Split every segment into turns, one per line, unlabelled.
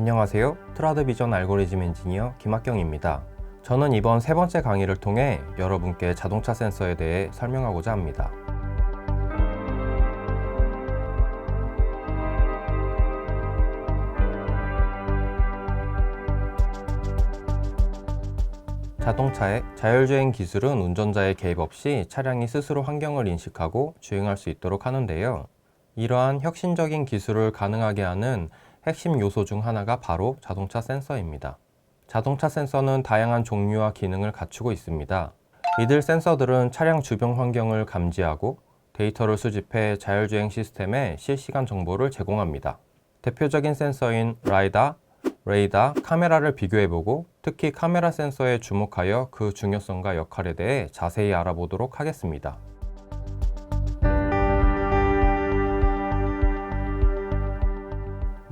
안녕하세요. 트라드 비전 알고리즘 엔지니어 김학경입니다. 저는 이번 세 번째 강의를 통해 여러분께 자동차 센서에 대해 설명하고자 합니다. 자동차의 자율주행 기술은 운전자의 개입 없이 차량이 스스로 환경을 인식하고 주행할 수 있도록 하는데요. 이러한 혁신적인 기술을 가능하게 하는 핵심 요소 중 하나가 바로 자동차 센서입니다. 자동차 센서는 다양한 종류와 기능을 갖추고 있습니다. 이들 센서들은 차량 주변 환경을 감지하고 데이터를 수집해 자율주행 시스템에 실시간 정보를 제공합니다. 대표적인 센서인 라이다, 레이더, 카메라를 비교해보고 특히 카메라 센서에 주목하여 그 중요성과 역할에 대해 자세히 알아보도록 하겠습니다.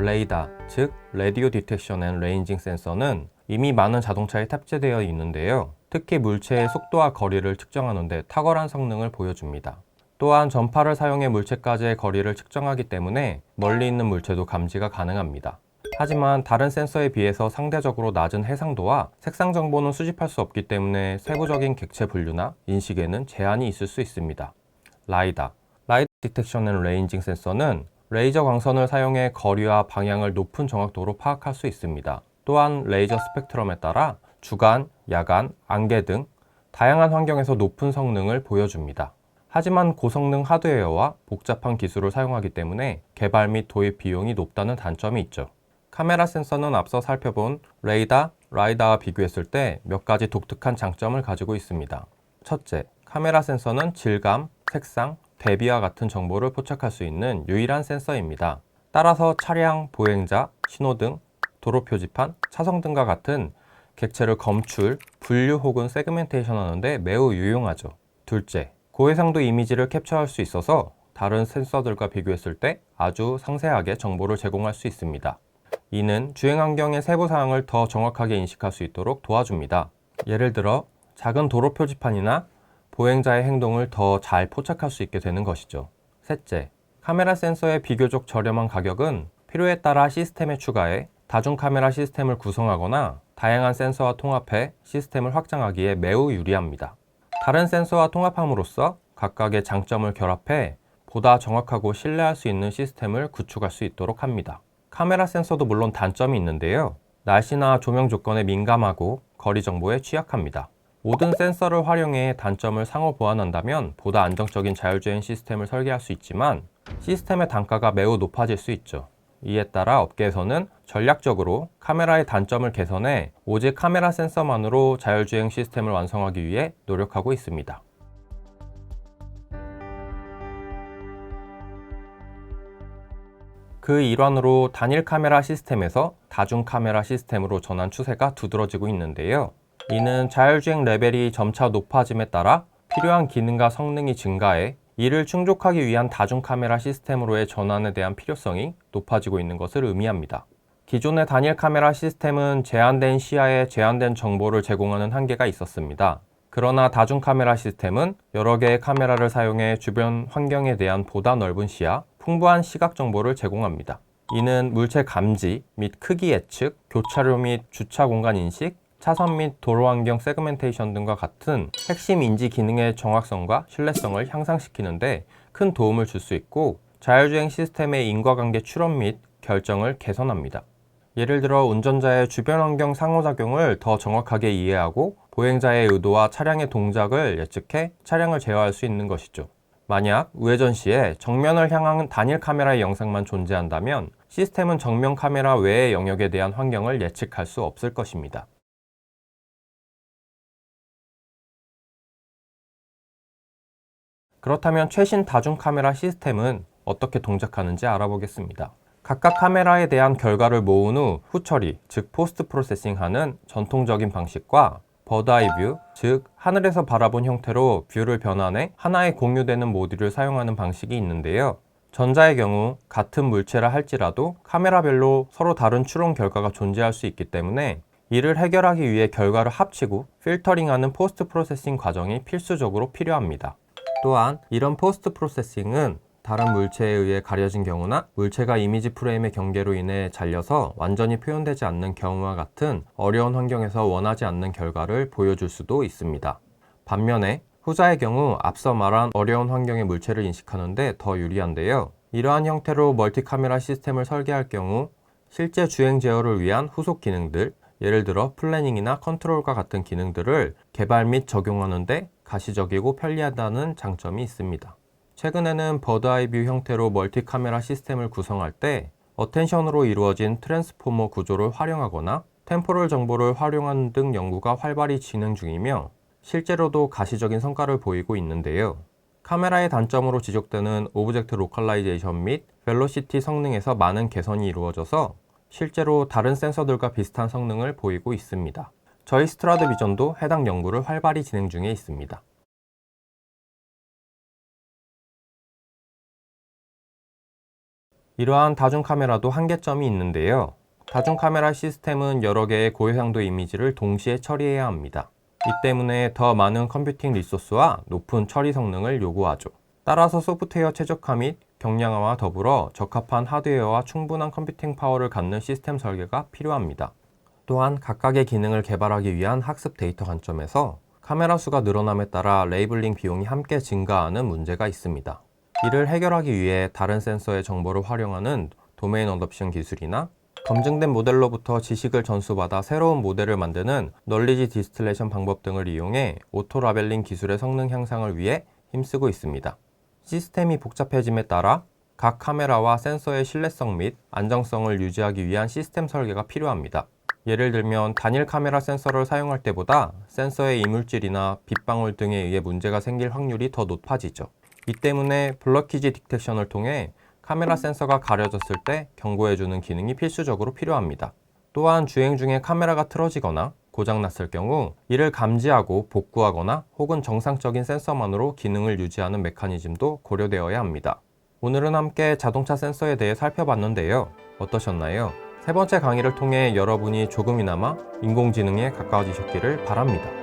레이더, 즉 라디오 디텍션 앤 레인징 센서는 이미 많은 자동차에 탑재되어 있는데요. 특히 물체의 속도와 거리를 측정하는 데 탁월한 성능을 보여줍니다. 또한 전파를 사용해 물체까지의 거리를 측정하기 때문에 멀리 있는 물체도 감지가 가능합니다. 하지만 다른 센서에 비해서 상대적으로 낮은 해상도와 색상 정보는 수집할 수 없기 때문에 세부적인 객체 분류나 인식에는 제한이 있을 수 있습니다. 라이더 디텍션 앤 레인징 센서는 레이저 광선을 사용해 거리와 방향을 높은 정확도로 파악할 수 있습니다. 또한 레이저 스펙트럼에 따라 주간, 야간, 안개 등 다양한 환경에서 높은 성능을 보여줍니다. 하지만 고성능 하드웨어와 복잡한 기술을 사용하기 때문에 개발 및 도입 비용이 높다는 단점이 있죠. 카메라 센서는 앞서 살펴본 레이더, 라이다와 비교했을 때 몇 가지 독특한 장점을 가지고 있습니다. 첫째, 카메라 센서는 질감, 색상, 대비와 같은 정보를 포착할 수 있는 유일한 센서입니다. 따라서 차량, 보행자, 신호등, 도로 표지판, 차성 등과 같은 객체를 검출, 분류 혹은 세그멘테이션 하는데 매우 유용하죠. 둘째, 고해상도 이미지를 캡처할 수 있어서 다른 센서들과 비교했을 때 아주 상세하게 정보를 제공할 수 있습니다. 이는 주행 환경의 세부 사항을 더 정확하게 인식할 수 있도록 도와줍니다. 예를 들어 작은 도로 표지판이나 보행자의 행동을 더 잘 포착할 수 있게 되는 것이죠. 셋째, 카메라 센서의 비교적 저렴한 가격은 필요에 따라 시스템에 추가해 다중 카메라 시스템을 구성하거나 다양한 센서와 통합해 시스템을 확장하기에 매우 유리합니다. 다른 센서와 통합함으로써 각각의 장점을 결합해 보다 정확하고 신뢰할 수 있는 시스템을 구축할 수 있도록 합니다. 카메라 센서도 물론 단점이 있는데요. 날씨나 조명 조건에 민감하고 거리 정보에 취약합니다. 모든 센서를 활용해 단점을 상호 보완한다면 보다 안정적인 자율주행 시스템을 설계할 수 있지만 시스템의 단가가 매우 높아질 수 있죠. 이에 따라 업계에서는 전략적으로 카메라의 단점을 개선해 오직 카메라 센서만으로 자율주행 시스템을 완성하기 위해 노력하고 있습니다. 그 일환으로 단일 카메라 시스템에서 다중 카메라 시스템으로 전환 추세가 두드러지고 있는데요. 이는 자율주행 레벨이 점차 높아짐에 따라 필요한 기능과 성능이 증가해 이를 충족하기 위한 다중 카메라 시스템으로의 전환에 대한 필요성이 높아지고 있는 것을 의미합니다. 기존의 단일 카메라 시스템은 제한된 시야에 제한된 정보를 제공하는 한계가 있었습니다. 그러나 다중 카메라 시스템은 여러 개의 카메라를 사용해 주변 환경에 대한 보다 넓은 시야, 풍부한 시각 정보를 제공합니다. 이는 물체 감지 및 크기 예측, 교차로 및 주차 공간 인식, 차선 및 도로 환경 세그멘테이션 등과 같은 핵심 인지 기능의 정확성과 신뢰성을 향상시키는 데 큰 도움을 줄 수 있고 자율주행 시스템의 인과관계 추론 및 결정을 개선합니다. 예를 들어 운전자의 주변 환경 상호작용을 더 정확하게 이해하고 보행자의 의도와 차량의 동작을 예측해 차량을 제어할 수 있는 것이죠. 만약 우회전 시에 정면을 향한 단일 카메라의 영상만 존재한다면 시스템은 정면 카메라 외의 영역에 대한 환경을 예측할 수 없을 것입니다. 그렇다면 최신 다중 카메라 시스템은 어떻게 동작하는지 알아보겠습니다. 각각 카메라에 대한 결과를 모은 후 후처리, 즉 포스트 프로세싱하는 전통적인 방식과 버드아이 뷰, 즉 하늘에서 바라본 형태로 뷰를 변환해 하나의 공유되는 모듈을 사용하는 방식이 있는데요. 전자의 경우 같은 물체라 할지라도 카메라별로 서로 다른 추론 결과가 존재할 수 있기 때문에 이를 해결하기 위해 결과를 합치고 필터링하는 포스트 프로세싱 과정이 필수적으로 필요합니다. 또한 이런 포스트 프로세싱은 다른 물체에 의해 가려진 경우나 물체가 이미지 프레임의 경계로 인해 잘려서 완전히 표현되지 않는 경우와 같은 어려운 환경에서 원하지 않는 결과를 보여줄 수도 있습니다. 반면에 후자의 경우 앞서 말한 어려운 환경의 물체를 인식하는데 더 유리한데요. 이러한 형태로 멀티 카메라 시스템을 설계할 경우 실제 주행 제어를 위한 후속 기능들, 예를 들어 플래닝이나 컨트롤과 같은 기능들을 개발 및 적용하는데 가시적이고 편리하다는 장점이 있습니다. 최근에는 버드아이 뷰 형태로 멀티 카메라 시스템을 구성할 때 어텐션으로 이루어진 트랜스포머 구조를 활용하거나 템포럴 정보를 활용하는 등 연구가 활발히 진행 중이며 실제로도 가시적인 성과를 보이고 있는데요. 카메라의 단점으로 지적되는 오브젝트 로컬라이제이션 및 벨로시티 성능에서 많은 개선이 이루어져서 실제로 다른 센서들과 비슷한 성능을 보이고 있습니다. 저희 스트라드 비전도 해당 연구를 활발히 진행 중에 있습니다. 이러한 다중 카메라도 한계점이 있는데요. 다중 카메라 시스템은 여러 개의 고해상도 이미지를 동시에 처리해야 합니다. 이 때문에 더 많은 컴퓨팅 리소스와 높은 처리 성능을 요구하죠. 따라서 소프트웨어 최적화 및 경량화와 더불어 적합한 하드웨어와 충분한 컴퓨팅 파워를 갖는 시스템 설계가 필요합니다. 또한 각각의 기능을 개발하기 위한 학습 데이터 관점에서 카메라 수가 늘어남에 따라 레이블링 비용이 함께 증가하는 문제가 있습니다. 이를 해결하기 위해 다른 센서의 정보를 활용하는 도메인 어댑션 기술이나 검증된 모델로부터 지식을 전수받아 새로운 모델을 만드는 널리지 디스틸레이션 방법 등을 이용해 오토 라벨링 기술의 성능 향상을 위해 힘쓰고 있습니다. 시스템이 복잡해짐에 따라 각 카메라와 센서의 신뢰성 및 안정성을 유지하기 위한 시스템 설계가 필요합니다. 예를 들면 단일 카메라 센서를 사용할 때보다 센서의 이물질이나 빗방울 등에 의해 문제가 생길 확률이 더 높아지죠. 이 때문에 블러키지 디텍션을 통해 카메라 센서가 가려졌을 때 경고해주는 기능이 필수적으로 필요합니다. 또한 주행 중에 카메라가 틀어지거나 고장났을 경우 이를 감지하고 복구하거나 혹은 정상적인 센서만으로 기능을 유지하는 메커니즘도 고려되어야 합니다. 오늘은 함께 자동차 센서에 대해 살펴봤는데요. 어떠셨나요? 세 번째 강의를 통해 여러분이 조금이나마 인공지능에 가까워지셨기를 바랍니다.